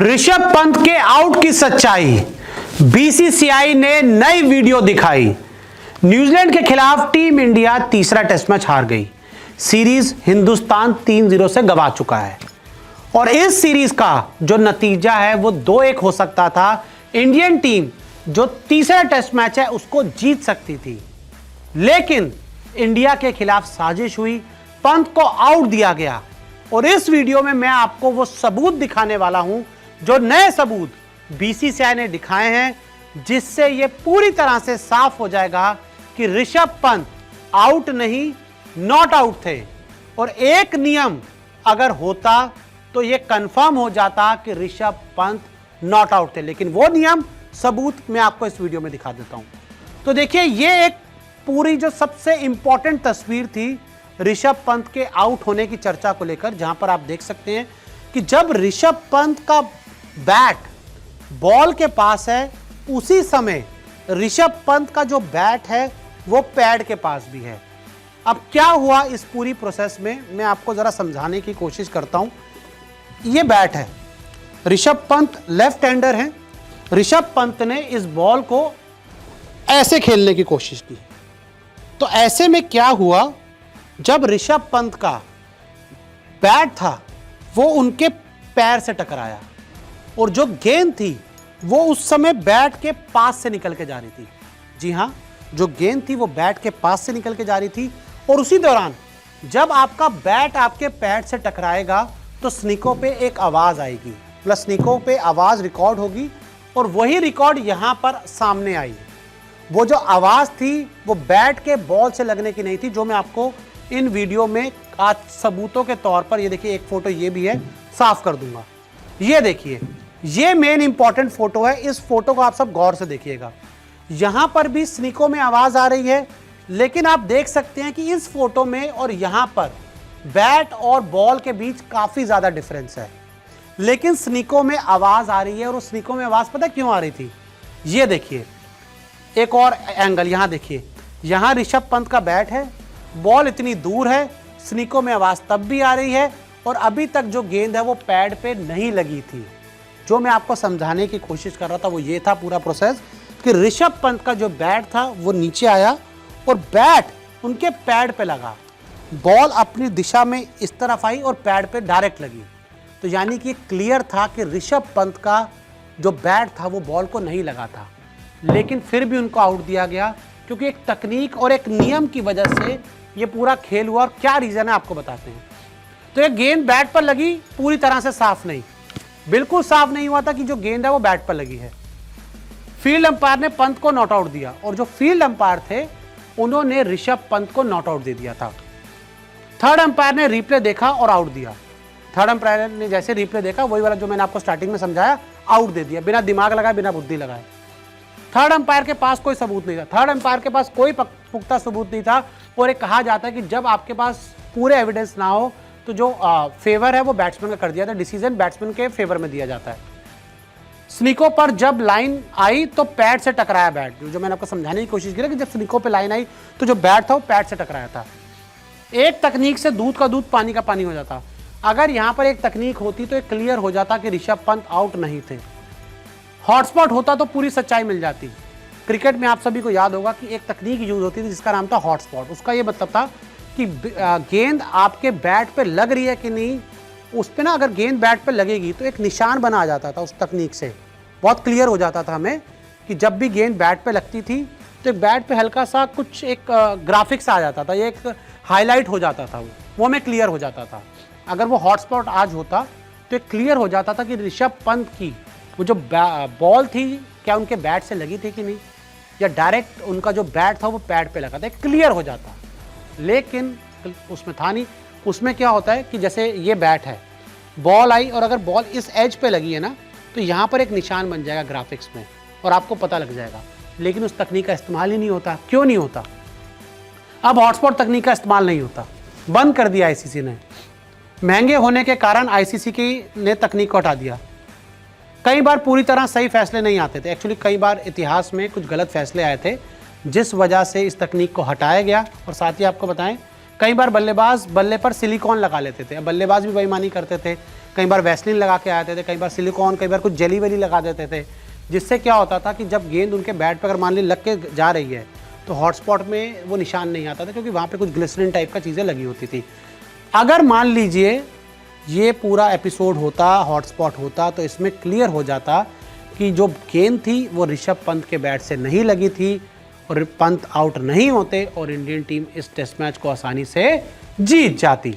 ऋषभ पंत के आउट की सच्चाई, बीसीसीआई ने नई वीडियो दिखाई। न्यूजीलैंड के खिलाफ टीम इंडिया तीसरा टेस्ट मैच हार गई। सीरीज हिंदुस्तान 3-0 से गंवा चुका है और इस सीरीज का जो नतीजा है वो 2-1 हो सकता था। इंडियन टीम जो तीसरा टेस्ट मैच है उसको जीत सकती थी, लेकिन इंडिया के खिलाफ साजिश हुई, पंत को आउट दिया गया। और इस वीडियो में मैं आपको वो सबूत दिखाने वाला हूं, जो नए सबूत बीसीसीआई ने दिखाए हैं, जिससे यह पूरी तरह से साफ हो जाएगा कि ऋषभ पंत आउट नहीं, नॉट आउट थे। और एक नियम अगर होता तो यह कंफर्म हो जाता कि ऋषभ पंत नॉट आउट थे, लेकिन वो नियम सबूत मैं आपको इस वीडियो में दिखा देता हूं। तो देखिए, यह एक पूरी जो सबसे इंपॉर्टेंट तस्वीर थी ऋषभ पंत के आउट होने की चर्चा को लेकर, जहां पर आप देख सकते हैं कि जब ऋषभ पंत का बैट बॉल के पास है, उसी समय ऋषभ पंत का जो बैट है वो पैड के पास भी है। अब क्या हुआ इस पूरी प्रोसेस में, मैं आपको जरा समझाने की कोशिश करता हूं। ये बैट है, ऋषभ पंत लेफ्ट हैंडर हैं। ऋषभ पंत ने इस बॉल को ऐसे खेलने की कोशिश की, तो ऐसे में क्या हुआ, जब ऋषभ पंत का बैट था वो उनके पैर से टकराया और जो गेंद थी वो उस समय बैट के पास से निकल के जा रही थी। जी हां, जो गेंद थी वो बैट के पास से निकल के जा रही थी। और उसी दौरान जब आपका बैट आपके पैर से टकराएगा तो स्निकों पे एक आवाज आएगी, प्लस स्निकों पे आवाज रिकॉर्ड होगी और वही रिकॉर्ड यहां पर सामने आई। वो जो आवाज थी वो बैट के बॉल से लगने की नहीं थी, जो मैं आपको इन वीडियो में आज सबूतों के तौर पर, ये देखिए एक फोटो ये भी है, साफ कर दूंगा। ये देखिए, ये मेन इंपॉर्टेंट फोटो है। इस फोटो को आप सब गौर से देखिएगा। यहां पर भी स्निकों में आवाज आ रही है, लेकिन आप देख सकते हैं कि इस फोटो में और यहां पर बैट और बॉल के बीच काफी ज्यादा डिफरेंस है, लेकिन स्निकों में आवाज आ रही है। और उस स्निकों में आवाज पता क्यों आ रही थी? ये देखिए एक और एंगल, यहां देखिए, यहां ऋषभ पंत का बैट है, बॉल इतनी दूर है, स्निकों में आवाज तब भी आ रही है और अभी तक जो गेंद है वो पैड पे नहीं लगी थी। जो मैं आपको समझाने की कोशिश कर रहा था वो ये था पूरा प्रोसेस, कि ऋषभ पंत का जो बैट था वो नीचे आया और बैट उनके पैड पे लगा, बॉल अपनी दिशा में इस तरफ आई और पैड पे डायरेक्ट लगी। तो यानी कि क्लियर था कि ऋषभ पंत का जो बैट था वो बॉल को नहीं लगा था, लेकिन फिर भी उनको आउट दिया गया, क्योंकि एक तकनीक और एक नियम की वजह से ये पूरा खेल हुआ। और क्या रीजन है आपको बताते हैं। तो ये गेंद बैट पर लगी, पूरी तरह से साफ नहीं, बिल्कुल साफ नहीं हुआ था कि जो गेंद है वो बैट पर लगी है। फील्ड अंपायर ने पंत को नॉट आउट दिया और जो फील्ड अंपायर थे उन्होंने ऋषभ पंत को नॉट आउट दे दिया था। थर्ड अंपायर ने रिप्ले देखा और आउट दिया। थर्ड अंपायर ने जैसे रिप्ले देखा, वही वाला जो मैंने आपको स्टार्टिंग में समझाया, आउट दे दिया, बिना दिमाग लगाए, बिना बुद्धि लगाए। थर्ड अंपायर के पास कोई सबूत नहीं था, थर्ड अंपायर के पास कोई पुख्ता सबूत नहीं था। और एक कहा जाता है कि जब आपके पास पूरे एविडेंस ना हो तो जो फेवर है वो बैट्समैन का कर दिया था, डिसीजन बैट्समैन के फेवर में दिया जाता है। स्निकों पर जब लाइन आई तो पैड से टकराया बैट, जो मैंने आपको समझाने की कोशिश की ना, कि जब स्निकों पे लाइन आई तो जो बैट था वो पैड से टकराया था। एक तकनीक से दूध का दूध, पानी का पानी हो जाता। अगर यहाँ पर एक तकनीक होती तो एक क्लियर हो जाता कि ऋषभ पंत आउट नहीं थे। हॉटस्पॉट होता तो पूरी सच्चाई मिल जाती। क्रिकेट में आप सभी को याद होगा कि एक तकनीक यूज होती थी जिसका नाम था हॉटस्पॉट। उसका ये मतलब था कि गेंद आपके बैट पे लग रही है कि नहीं, उस पर ना अगर गेंद बैट पे लगेगी तो एक निशान बना जाता था। उस तकनीक से बहुत क्लियर हो जाता था हमें कि जब भी गेंद बैट पे लगती थी तो एक बैट पे हल्का सा कुछ एक ग्राफिक्स आ जाता था, ये एक हाईलाइट हो जाता था, वो हमें क्लियर हो जाता था। अगर वो हॉटस्पॉट आज होता तो एक क्लियर हो जाता था कि ऋषभ पंत की वो जो बॉल थी क्या उनके बैट से लगी थी कि नहीं, या डायरेक्ट उनका जो बैट था वो पैड पे लगा था, क्लियर हो जाता। लेकिन उसमें था नहीं। उसमें क्या होता है कि जैसे ये बैट है, बॉल आई और अगर बॉल इस एज पे लगी है ना, तो यहाँ पर एक निशान बन जाएगा ग्राफिक्स में और आपको पता लग जाएगा। लेकिन उस तकनीक का इस्तेमाल ही नहीं होता। क्यों नहीं होता? अब हॉटस्पॉट तकनीक का इस्तेमाल नहीं होता, बंद कर दिया आईसीसी ने। महंगे होने के कारण आईसीसी की ने तकनीक को हटा दिया। कई बार पूरी तरह सही फैसले नहीं आते थे। एक्चुअली कई बार इतिहास में कुछ गलत फैसले आए थे, जिस वजह से इस तकनीक को हटाया गया। और साथ ही आपको बताएं, कई बार बल्लेबाज बल्ले पर सिलिकॉन लगा लेते थे, बल्लेबाज भी बेईमानी करते थे। कई बार वैसलीन लगा के आते थे, कई बार सिलिकॉन, कई बार कुछ जेली वेली लगा देते थे, जिससे क्या होता था कि जब गेंद उनके बैट पर अगर मान ली लग के जा रही है तो हॉटस्पॉट में वो निशान नहीं आता था, क्योंकि वहाँ पे कुछ ग्लिसरीन टाइप का चीज़ें लगी होती थी। अगर मान लीजिए ये पूरा एपिसोड होता, हॉटस्पॉट होता, तो इसमें क्लियर हो जाता कि जो गेंद थी वो ऋषभ पंत के बैट से नहीं लगी थी और पंत आउट नहीं होते और इंडियन टीम इस टेस्ट मैच को आसानी से जीत जाती।